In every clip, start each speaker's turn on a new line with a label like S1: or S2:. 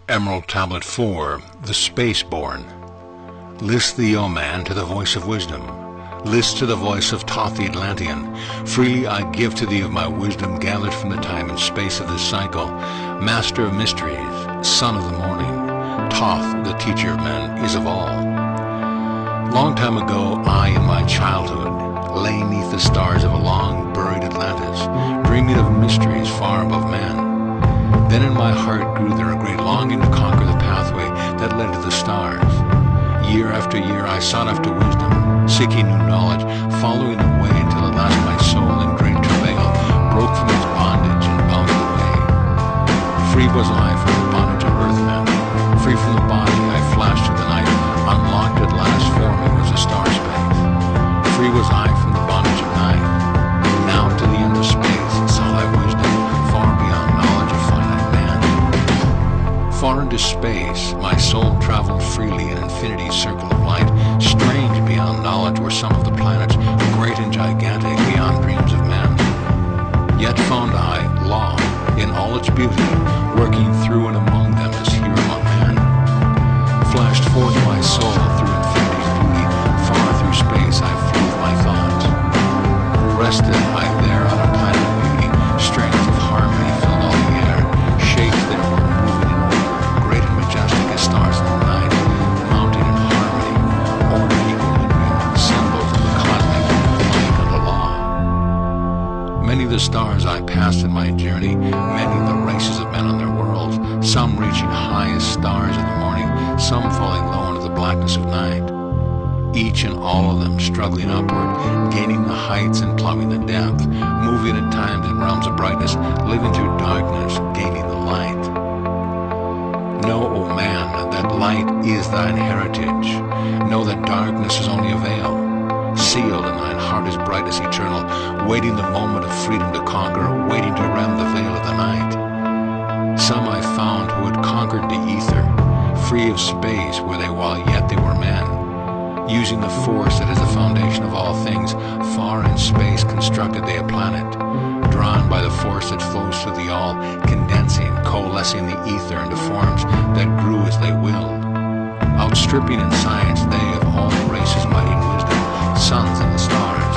S1: Emerald Tablet 4, The Spaceborn. List thee, O man, to the voice of wisdom. List to the voice of Thoth the Atlantean. Freely I give to thee of my wisdom gathered from the time and space of this cycle. Master of mysteries, son of the morning, Thoth, the teacher of men, is of all. Long time ago, I in my childhood lay neath the stars of a long buried Atlantis, dreaming of mysteries far above man. Then in my heart grew there a great longing to conquer the pathway that led to the stars. Year after year I sought after wisdom, seeking new knowledge, following the way until at last my soul in great travail broke from its bondage and bounded away. Free was I from the bondage of earthmen, free from the body I flashed through the night, unlocked at last for me was a star space. Free was I from the bondage of night, now to the end of space saw thy wisdom far beyond knowledge of finite man. Far into space my soul traveled freely in infinity's circle of light. Strange beyond knowledge were some of the planets, great and gigantic beyond dreams of men. Yet found I law in all its beauty, working through and among them as here among men. Flashed forth my soul through infinity's beauty, far through space I flew with my thoughts. Rested I there on a planet of beauty, strains of harmony filled all the air, shapes that were moving in order, great and majestic as stars in the night, mounting in harmony, or equal in rhythm, symbols of the cosmic, like of the law. Many of the stars I passed in my journey, many of the races of men on their worlds, some reaching high as stars of the morning, some falling low into the blackness of night. Each and all of them struggling upward, gaining the heights and plumbing the depth, moving at times in realms of brightness, living through darkness, gaining the light. Know, O man, that light is thine heritage. Know that darkness is only a veil, sealed in thine heart is brightness eternal, waiting the moment of freedom to conquer, waiting to rend the veil of the night. Some I found who had conquered the ether, free of space were they while yet they were men. Using the force that is the foundation of all things, far in space constructed they a planet, drawn by the force that flows through the all, condensing, coalescing the ether into forms that grew as they willed. Outstripping in science they of all the races mighty in wisdom, suns and the stars.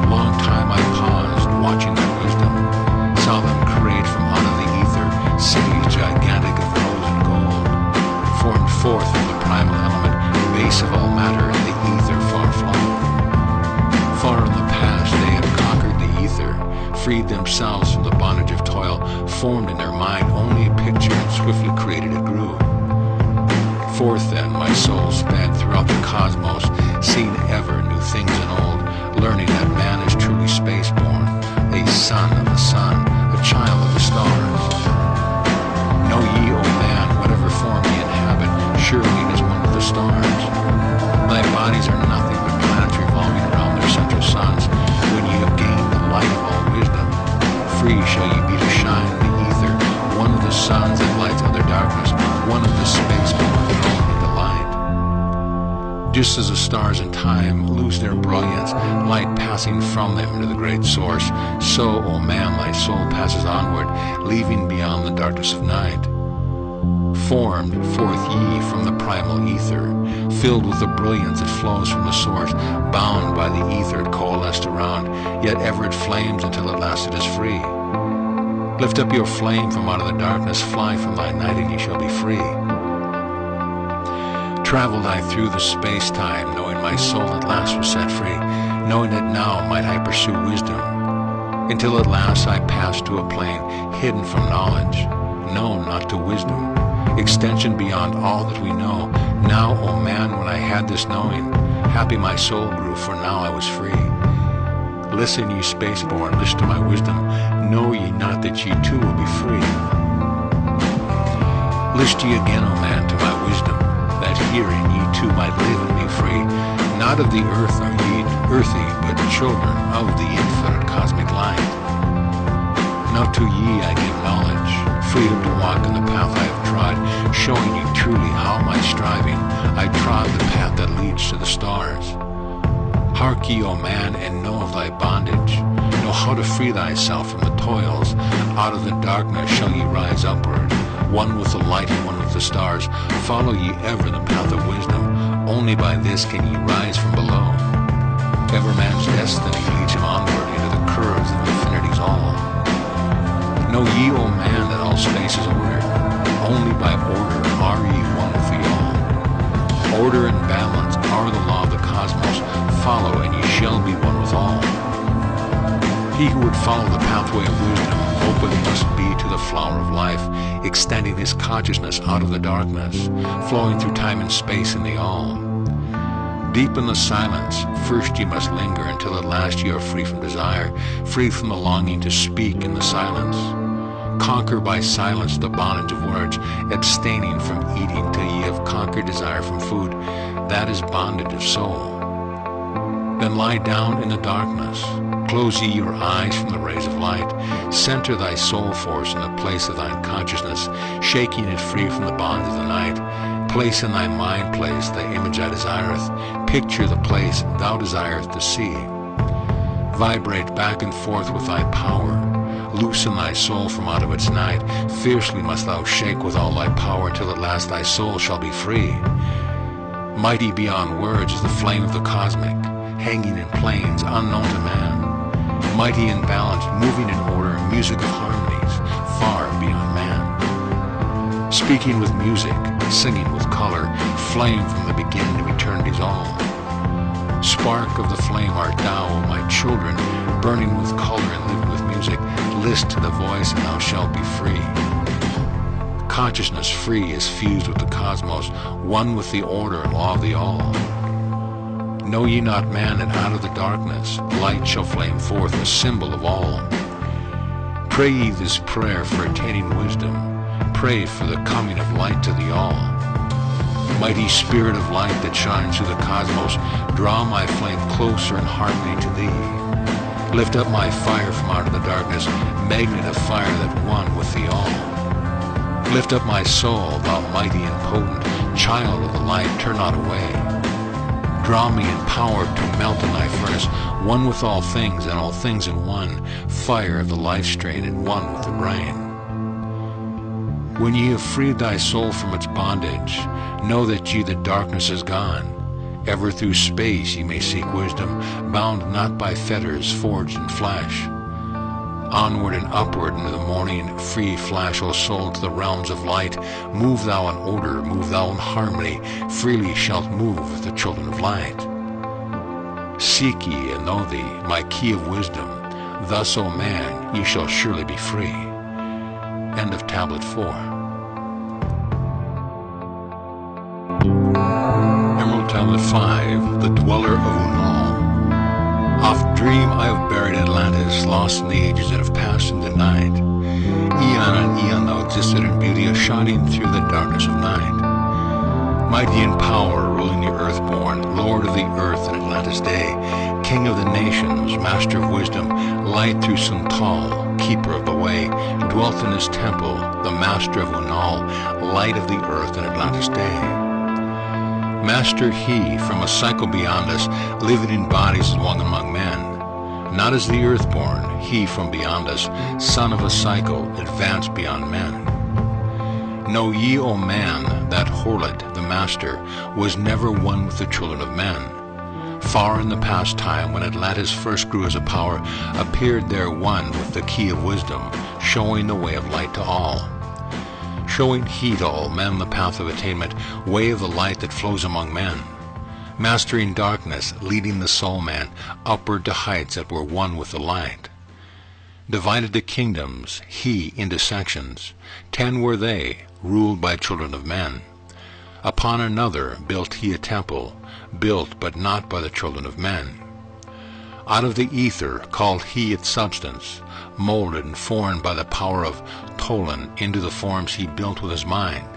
S1: Long time I paused, watching their wisdom, saw them create from out of the ether cities gigantic of rose and gold, formed forth from the primal element, base of all matter in the ether far flung. Far in the past they had conquered the ether, freed themselves from the bondage of toil, formed in their mind only a picture and swiftly created it grew. Forth then my soul sped throughout the cosmos, seeing ever new things and old, learning that man is truly spaceborn, a son of the sun, a child of the stars. Know ye, O man, whatever form ye inhabit, surely it is one of the stars. Thy bodies are nothing but planets revolving around their central suns. When ye have gained the light of all wisdom, free shall ye be to shine in the ether, one of the suns that lights other darkness, one of the spaceborn thrown into light. Just as the stars in time lose their brilliance, light passing from them into the great source, so, O man, thy soul passes onward, leaving beyond the darkness of night. Formed forth ye from the primal ether, filled with the brilliance that flows from the source, bound by the ether it coalesced around, yet ever it flames until at last it is free. Lift up your flame from out of the darkness, fly from thy night, and ye shall be free. Traveled I through the space-time, knowing my soul at last was set free, knowing that now might I pursue wisdom, until at last I passed to a plane hidden from knowledge, known not to wisdom, extension beyond all that we know. Now, O man, when I had this knowing, happy my soul grew, for now I was free. Listen, ye spaceborn, listen to my wisdom, know ye not that ye too will be free? List ye again, O man, to my wisdom, that herein ye too might live and be free. Not of the earth are ye earthy, but children of the infinite cosmic light. Now to ye I give knowledge, freedom to walk in the path I have trod, showing ye truly how my striving I trod the path that leads to the stars. Hark ye, O man, and know of thy bondage, know how to free thyself from the toils, out of the darkness shall ye rise upward, one with the light and one with the stars. Follow ye ever the path of wisdom, only by this can ye rise from below. Ever man's destiny leads him onward into the curves of infinity's all. Know ye, O man, that all space is ordered, only by order are ye one with the all. Order and balance are the law of the cosmos, follow and ye shall be one with all. He who would follow the pathway of wisdom, open must be to the flower of life, extending his consciousness out of the darkness, flowing through time and space in the all. Deep in the silence, first ye must linger, until at last ye are free from desire, free from the longing to speak in the silence. Conquer by silence the bondage of words, abstaining from eating till ye have conquered desire from food. That is bondage of soul. Then lie down in the darkness. Close ye your eyes from the rays of light. Center thy soul force in the place of thine consciousness, shaking it free from the bonds of the night. Place in thy mind place the image thou desireth. Picture the place thou desireth to see. Vibrate back and forth with thy power. Loosen thy soul from out of its night. Fiercely must thou shake with all thy power, till at last thy soul shall be free. Mighty beyond words is the flame of the cosmic, hanging in plains unknown to man. Mighty and balanced, moving in order, music of harmonies, far beyond man. Speaking with music, singing with color, flame from the beginning of eternity's all. Spark of the flame art thou, O my children, burning with color and living with music. List to the voice and thou shalt be free. Consciousness free is fused with the cosmos, one with the order and law of the all. Know ye not, man, that out of the darkness light shall flame forth, a symbol of all? Pray ye this prayer for attaining wisdom. Pray for the coming of light to the all. Mighty spirit of light that shines through the cosmos, draw my flame closer in harmony to thee. Lift up my fire from out of the darkness, magnet of fire that one with the all. Lift up my soul, thou mighty and potent, child of the light, turn not away. Draw me in power to melt in thy furnace, one with all things and all things in one, fire of the life strain and one with the brain. When ye have freed thy soul from its bondage, know that ye the darkness is gone. Ever through space ye may seek wisdom, bound not by fetters forged in flesh. Onward and upward into the morning, free flash, O soul, to the realms of light. Move thou in order, move thou in harmony, freely shalt move with the children of light. Seek ye and know thee, my key of wisdom. Thus, O man, ye shall surely be free. End of Tablet 4. Emerald Tablet 5, The Dweller of Unal. Oft dream I have buried Atlantis, lost in the ages that have passed into night. Eon on eon thou existed in beauty, a shining through the darkness of night. Mighty in power, ruling the earth-born, Lord of the earth in Atlantis day, King of the nations, master of wisdom, light through Suntal, keeper of the way, dwelt in his temple, the master of Unal, light of the earth in Atlantis day. Master he, from a cycle beyond us, living in bodies as one among men. Not as the earthborn, he from beyond us, son of a cycle, advanced beyond men. Know ye, O man, that Horlet, the master, was never one with the children of men. Far in the past time, when Atlantis first grew as a power, appeared there one with the key of wisdom, showing the way of light to all. Showing he to all men the path of attainment, way of the light that flows among men. Mastering darkness, leading the soul man upward to heights that were one with the light. Divided the kingdoms, he into sections. 10 were they, ruled by children of men. Upon another built he a temple, built but not by the children of men. Out of the ether called he its substance, molded and formed by the power of Tolan into the forms he built with his mind.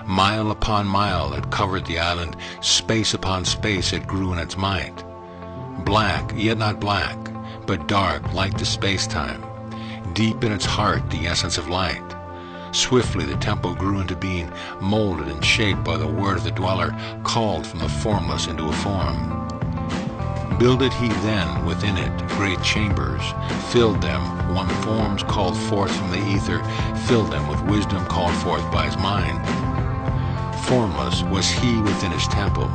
S1: Mile upon mile it covered the island, space upon space it grew in its might. Black, yet not black, but dark like the space-time. Deep in its heart the essence of light. Swiftly the temple grew into being, molded and shaped by the word of the dweller, called from the formless into a form. Builded he then within it great chambers, filled them, one forms called forth from the ether, filled them with wisdom called forth by his mind. Formless was he within his temple,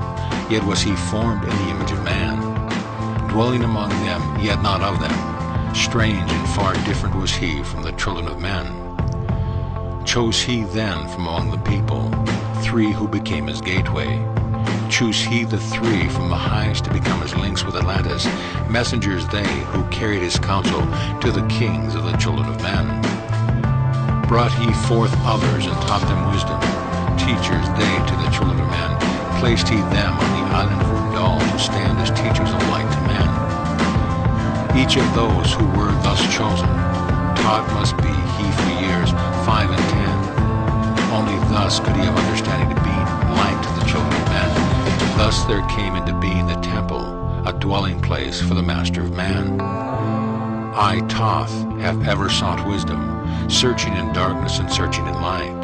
S1: yet was he formed in the image of man. Dwelling among them, yet not of them. Strange and far different was he from the children of men. Chose he then from among the people 3 who became his gateway. Choose he the 3 from the highest to become his links with Atlantis, messengers they who carried his counsel to the kings of the children of men. Brought he forth others and taught them wisdom, teachers they to the children of men. Placed he them on the island of Urdal to stand as teachers of light to men. Each of those who were thus chosen, taught must be he for years 5 and 10. Only thus could he have understanding to be light to the children of men. Thus there came into being the temple, a dwelling place for the master of man. I, Thoth, have ever sought wisdom, searching in darkness and searching in light.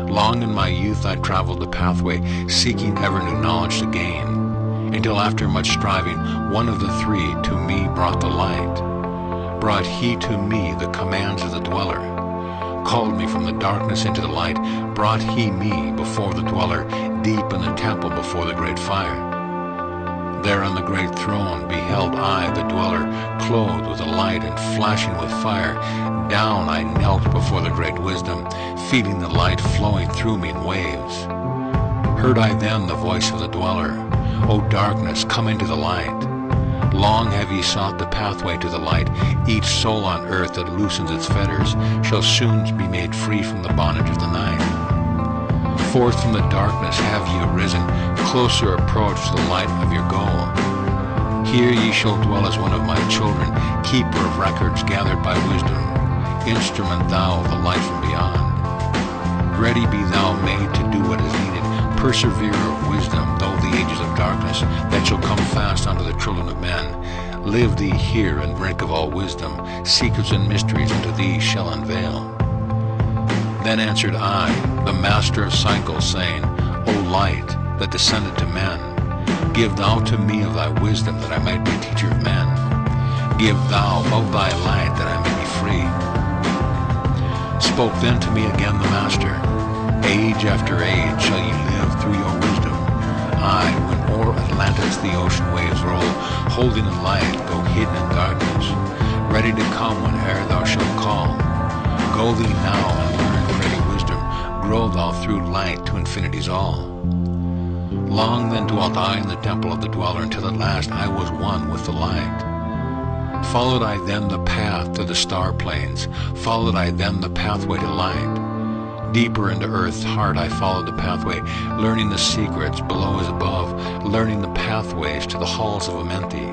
S1: Long in my youth I traveled the pathway, seeking ever new knowledge to gain, until after much striving, one of the 3 to me brought the light. Brought he to me the commands of the dweller, called me from the darkness into the light, brought he me before the dweller, deep in the temple before the great fire. There on the great throne beheld I the dweller, clothed with a light and flashing with fire. Down I knelt before the great wisdom, feeling the light flowing through me in waves. Heard I then the voice of the dweller, O darkness, come into the light. Long have ye sought the pathway to the light. Each soul on earth that loosens its fetters shall soon be made free from the bondage of the night. Forth from the darkness have ye arisen, closer approach to the light of your goal. Here ye shall dwell as one of my children, keeper of records gathered by wisdom, instrument thou of the light from beyond. Ready be thou made to do what is needed, perseverer of wisdom, though the ages of darkness that shall come fast unto the children of men. Live thee here and drink of all wisdom, secrets and mysteries unto thee shall unveil. Then answered I, the master of cycles, saying, O light that descended to men, give thou to me of thy wisdom that I might be a teacher of men. Give thou of thy light that I may be free. Spoke then to me again the master, Age after age shall ye live through your wisdom. Aye, when o'er Atlantis the ocean waves roll, holding a light though hidden in darkness, ready to come whene'er thou shalt call. Go thee now and learn great wisdom, grow thou through light to infinity's all. Long then dwelt I in the temple of the dweller, until at last I was one with the light. Followed I then the path to the star plains, followed I then the pathway to light. Deeper into earth's heart I followed the pathway, learning the secrets below as above, learning the pathways to the halls of Amenti,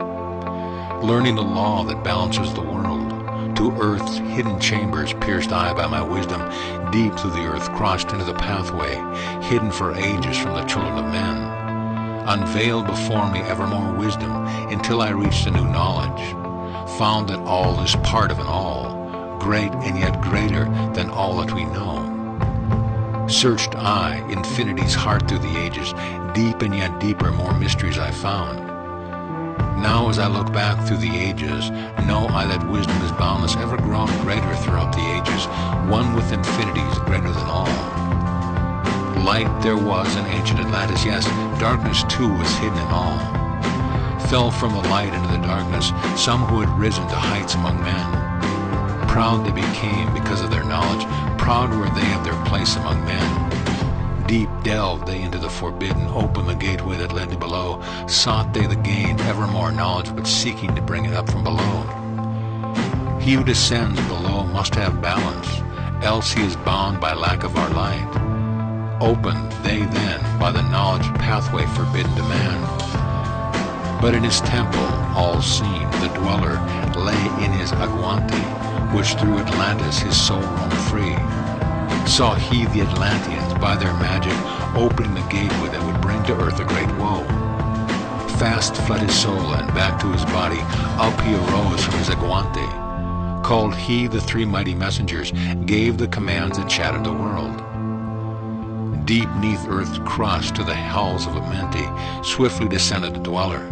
S1: learning the law that balances the world. To earth's hidden chambers pierced I by my wisdom, deep through the earth crossed into the pathway, hidden for ages from the children of men. Unveiled before me evermore wisdom, until I reached a new knowledge, found that all is part of an all, great and yet greater than all that we know. Searched I infinity's heart through the ages, deep and yet deeper more mysteries I found. Now as I look back through the ages, know I that wisdom is boundless, ever grown greater throughout the ages, one with infinity is greater than all. Light there was in ancient Atlantis, yes, darkness too was hidden in all. Fell from the light into the darkness some who had risen to heights among men. Proud they became because of their knowledge, proud were they of their place among men. Deep delved they into the forbidden, opened the gateway that led to below, sought they the gain, ever more knowledge, but seeking to bring it up from below. He who descends below must have balance, else he is bound by lack of our light. Opened they then by the knowledge pathway forbidden to man. But in his temple, all seen, the dweller lay in his Aguante, which through Atlantis his soul roamed free. Saw he the Atlanteans by their magic opening the gateway that would bring to earth a great woe. Fast fled his soul, and back to his body up he arose from his Aguante. Called he the 3 mighty messengers, gave the commands that shattered the world. Deep neath earth's crust to the halls of Amenti swiftly descended the dweller.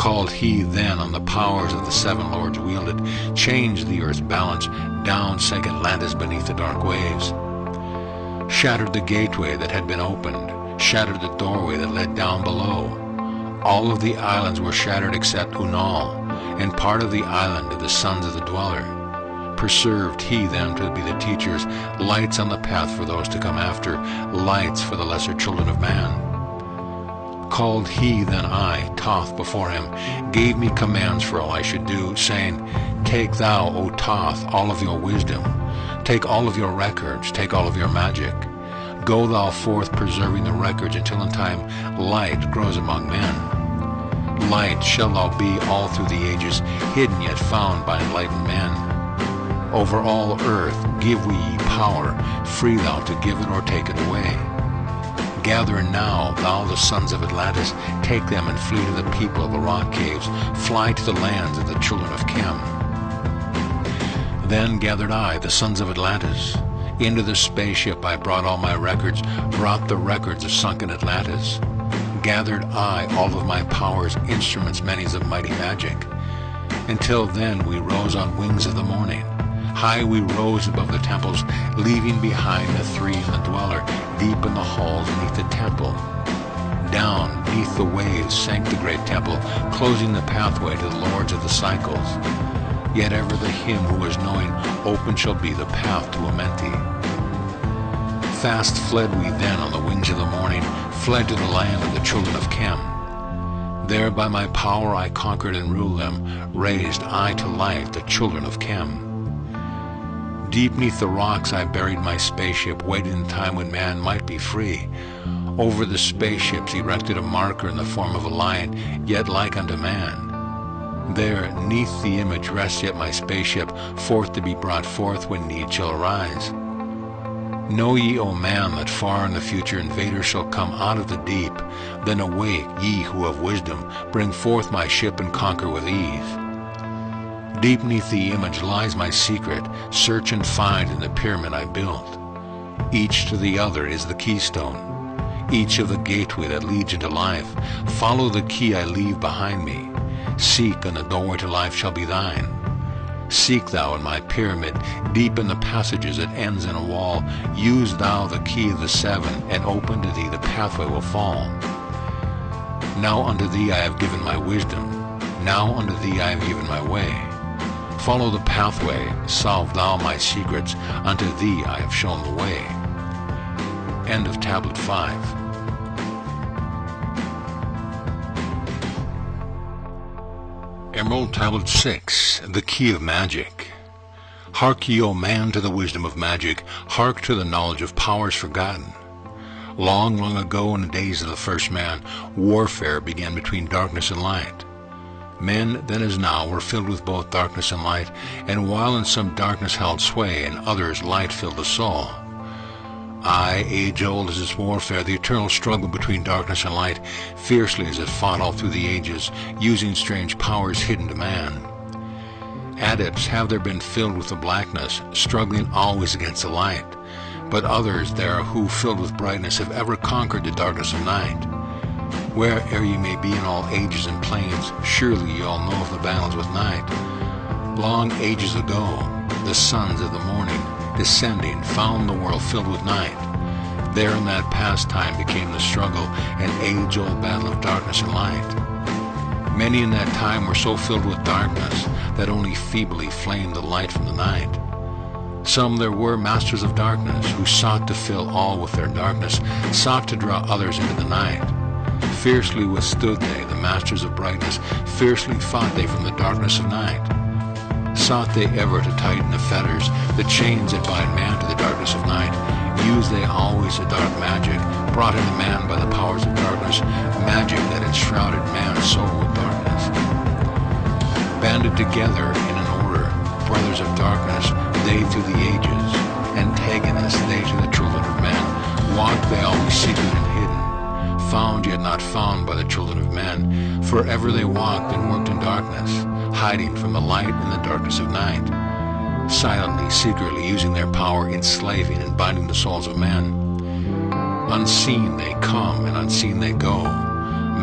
S1: Called he then on the powers of the seven lords wielded, changed the earth's balance, down sank Atlantis beneath the dark waves. Shattered the gateway that had been opened, shattered the doorway that led down below. All of the islands were shattered except Unal, and part of the island of the sons of the dweller. Preserved he them to be the teachers, lights on the path for those to come after, lights for the lesser children of man. Called he then I, Thoth, before him, gave me commands for all I should do, saying, Take thou, O Thoth, all of your wisdom, take all of your records, take all of your magic. Go thou forth preserving the records until in time light grows among men. Light shall thou be all through the ages, hidden yet found by enlightened men. Over all earth give we ye power, free thou to give it or take it away. Gather now, thou the sons of Atlantis, take them and flee to the people of the rock caves, fly to the lands of the children of Chem. Then gathered I, the sons of Atlantis. Into the spaceship I brought all my records, brought the records of sunken Atlantis. Gathered I all of my powers, instruments many of mighty magic. Until then we rose on wings of the morning. High we rose above the temples, leaving behind the three and the dweller, deep in the halls beneath the temple. Down beneath the waves sank the great temple, closing the pathway to the lords of the cycles. Yet ever the him who is knowing, open shall be the path to Amenti. Fast fled we then on the wings of the morning, fled to the land of the children of Chem. There by my power I conquered and ruled them, raised I to life the children of Chem. Deep neath the rocks I buried my spaceship, waiting in time when man might be free. Over the spaceships erected a marker in the form of a lion, yet like unto man. There, neath the image rests yet my spaceship, forth to be brought forth when need shall arise. Know ye, O man, that far in the future invaders shall come out of the deep. Then awake, ye who have wisdom, bring forth my ship and conquer with ease. Deep neath the image lies my secret, search and find in the pyramid I built. Each to the other is the keystone, each of the gateway that leads into life. Follow the key I leave behind me. Seek, and the doorway to life shall be thine. Seek thou in my pyramid, deep in the passages that ends in a wall. Use thou the key of the seven, and open to thee the pathway will fall. Now unto thee I have given my wisdom, now unto thee I have given my way. Follow the pathway, solve thou my secrets, unto thee I have shown the way. End of Tablet 5. Emerald Tablet 6, The Key of Magic. Hark ye, O man, to the wisdom of magic, hark to the knowledge of powers forgotten. Long, long ago in the days of the first man, warfare began between darkness and light. Men then as now were filled with both darkness and light, and while in some darkness held sway, in others light filled the soul. Aye, age-old is this warfare, the eternal struggle between darkness and light, fiercely as it fought all through the ages, using strange powers hidden to man. Adepts have there been filled with the blackness, struggling always against the light, but others there are who, filled with brightness, have ever conquered the darkness of night. Where'er ye may be in all ages and planes, surely ye all know of the battles with night. Long ages ago, the sons of the morning, descending, found the world filled with night. There in that past time became the struggle, an age-old battle of darkness and light. Many in that time were so filled with darkness that only feebly flamed the light from the night. Some there were masters of darkness, who sought to fill all with their darkness, sought to draw others into the night. Fiercely withstood they, the masters of brightness, fiercely fought they from the darkness of night. Sought they ever to tighten the fetters, the chains that bind man to the darkness of night. Used they always a dark magic, brought into man by the powers of darkness, magic that enshrouded man's soul with darkness. Banded together in an order, brothers of darkness, they through the ages, antagonists they to the children of men, walked they always secret and hidden, found yet not found by the children of men, forever they walked and worked in darkness, hiding from the light in the darkness of night, silently, secretly using their power, enslaving and binding the souls of men. Unseen they come and unseen they go,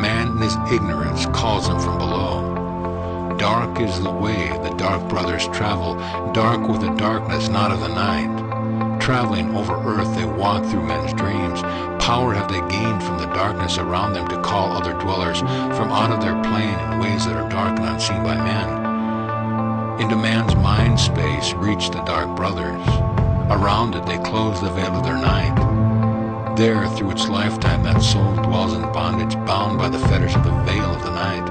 S1: Man in his ignorance calls them from below. Dark is the way the dark brothers travel, dark with the darkness, not of the night. Traveling over earth, they walk through men's dreams. Power have they gained from the darkness around them to call other dwellers from out of their plane in ways that are dark and unseen by men. Into man's mind space reach the dark brothers. Around it they close the veil of their night. There, through its lifetime, that soul dwells in bondage, bound by the fetters of the veil of the night.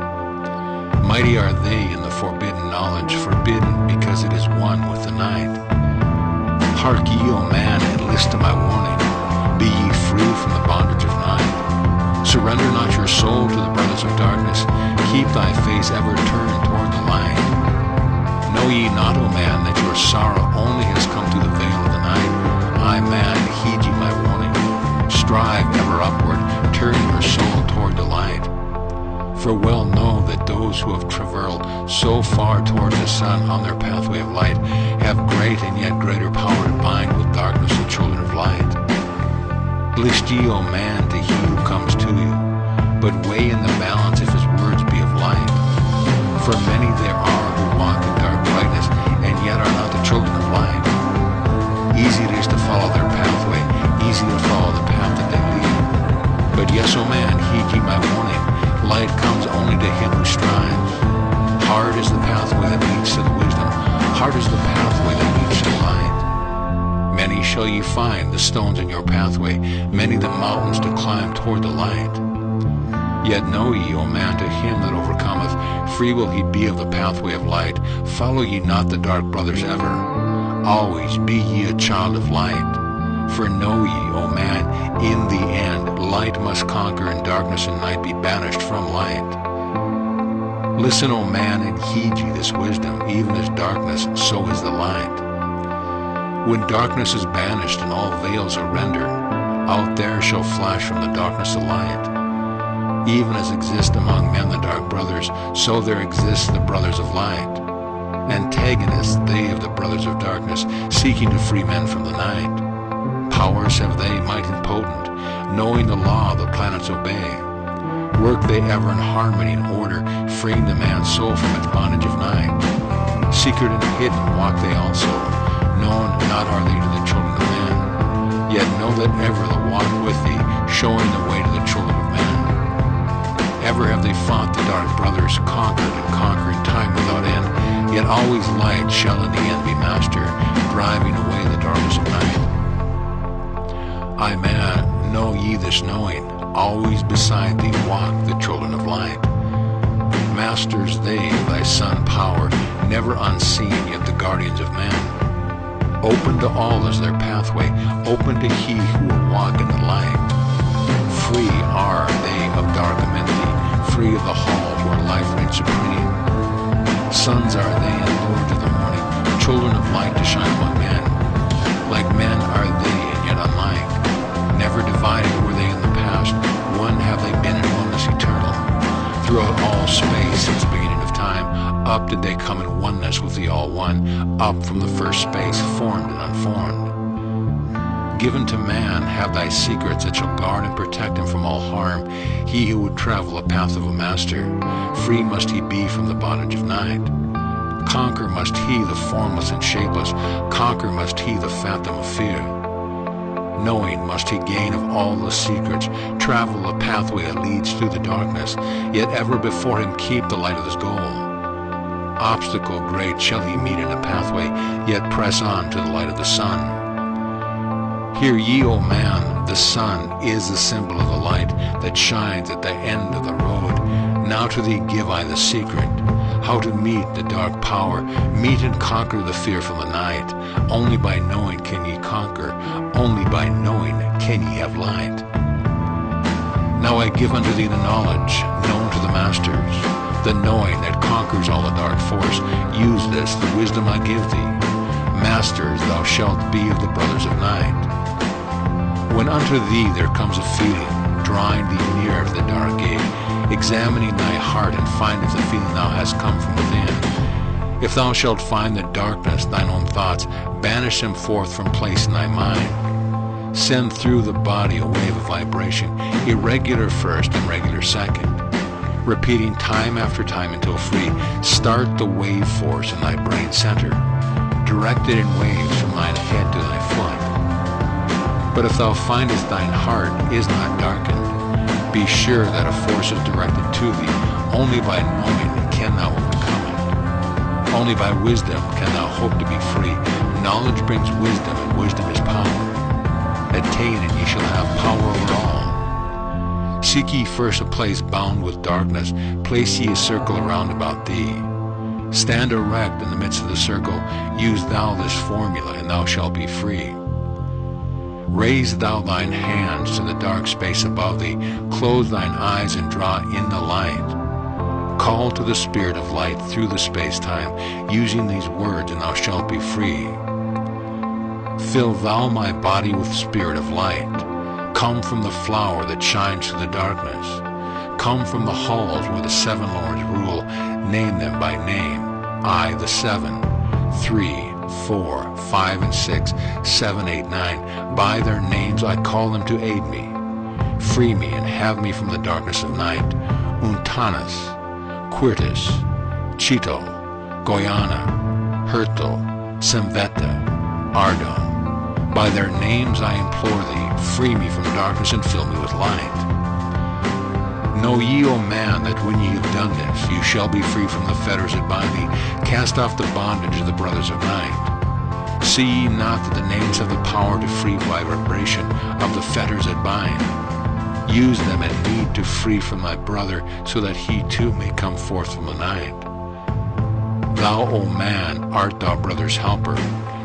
S1: Mighty are they in the forbidden knowledge, forbidden because it is one with the night. Hark ye, O man, and list to my warning. Be ye free from the bondage of night. Surrender not your soul to the brothers of darkness. Keep thy face ever turned toward the light. Know ye not, O man, that your sorrow only has come through the veil of the night? I, man, heed ye my warning. Strive ever upward, turn your soul toward the light. For well know that those who have travelled so far toward the sun on their pathway of light have great and yet greater power to bind with darkness the children of light. List ye, O man, to he who comes to you, but weigh in the balance if his words be of light. For many there are who walk in dark brightness, and yet are not the children of light. Easy it is to follow their pathway, easy to follow the path that they lead. But yes, O man, heed ye my warning. Light comes only to him who strives. Hard is the pathway that leads to the wisdom. Hard is the pathway that leads to light. Many shall ye find the stones in your pathway, many the mountains to climb toward the light. Yet know ye, O man, to him that overcometh, free will he be of the pathway of light. Follow ye not the dark brothers ever. Always be ye a child of light. For know ye, O man, in the end, light must conquer and darkness and night be banished from light. Listen, O man, and heed ye this wisdom, even as darkness, so is the light. When darkness is banished and all veils are rendered, out there shall flash from the darkness a light. Even as exist among men the dark brothers, so there exist the brothers of light. Antagonists they of the brothers of darkness, seeking to free men from the night. Powers have they, might and potent, knowing the law the planets obey. Work they ever in harmony and order, freeing the man's soul from its bondage of night. Secret and hidden walk they also, known not are they to the children of men. Yet know that ever the walk with thee, showing the way to the children of men. Ever have they fought the dark brothers, conquered and conquering time without end, yet always light shall in the end be master, driving away the darkness of night. I, man, know ye this knowing, always beside thee walk the children of light. Masters they of thy sun power, never unseen yet the guardians of men. Open to all is their pathway, open to he who will walk in the light. Free are they of dark amenity, free of the hall where life reigns supreme. Sons are they and lords of the morning, children of light to shine among men. Like men are they and yet unlike. Never divided were they in the past, one have they been in oneness eternal. Throughout all space since the beginning of time, up did they come in oneness with the All-One, up from the first space, formed and unformed. Given to man have thy secrets that shall guard and protect him from all harm, he who would travel a path of a master. Free must he be from the bondage of night. Conquer must he the formless and shapeless, conquer must he the phantom of fear. Knowing must he gain of all the secrets, travel a pathway that leads through the darkness, yet ever before him keep the light of his goal. Obstacle great shall he meet in a pathway, yet press on to the light of the sun. Hear ye, O man, the sun is the symbol of the light that shines at the end of the road. Now to thee give I the secret, how to meet the dark power, meet and conquer the fear from the night. Only by knowing can ye conquer, only by knowing can ye have light. Now I give unto thee the knowledge known to the masters, the knowing that conquers all the dark force. Use this, the wisdom I give thee. Masters thou shalt be of the brothers of night. When unto thee there comes a feeling, drawing thee near to the dark gate, examining thy heart and findeth the feeling thou hast come from within. If thou shalt find the darkness, thine own thoughts, banish them forth from place in thy mind. Send through the body a wave of vibration, irregular first and regular second, repeating time after time until free. Start the wave force in thy brain center, directed in waves from thine head to thy foot. But if thou findest thine heart is not darkened, be sure that a force is directed to thee. Only by knowing can thou overcome it. Only by wisdom can thou hope to be free. Knowledge brings wisdom, and wisdom is power. Attain, and ye shall have power over all. Seek ye first a place bound with darkness. Place ye a circle around about thee. Stand erect in the midst of the circle. Use thou this formula, and thou shalt be free. Raise thou thine hands to the dark space above thee. Close thine eyes and draw in the light. Call to the spirit of light through the space-time, using these words, and thou shalt be free. Fill thou my body with spirit of light. Come from the flower that shines through the darkness. Come from the halls where the seven lords rule. Name them by name. I, the seven. 3, 4, 5, and 6, 7, 8, 9. By their names I call them to aid me. Free me and have me from the darkness of night. Untanas, Quirtus, Chito, Goiana, Hertel, Semveta, Ardo. By their names I implore thee, free me from darkness and fill me with light. Know ye, O man, that when ye have done this, you shall be free from the fetters that bind thee. Cast off the bondage of the brothers of night. See ye not that the names have the power to free by vibration of the fetters that bind? Use them at need to free from thy brother, so that he too may come forth from the night. Thou, O man, art thou brother's helper.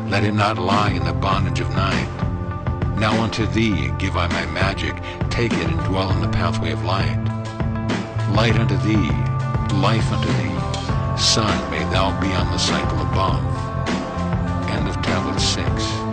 S1: Let him not lie in the bondage of night. Now unto thee give I my magic. Take it and dwell in the pathway of light. Light unto thee, life unto thee. Sun, may thou be on the cycle above. End of Tablet 6.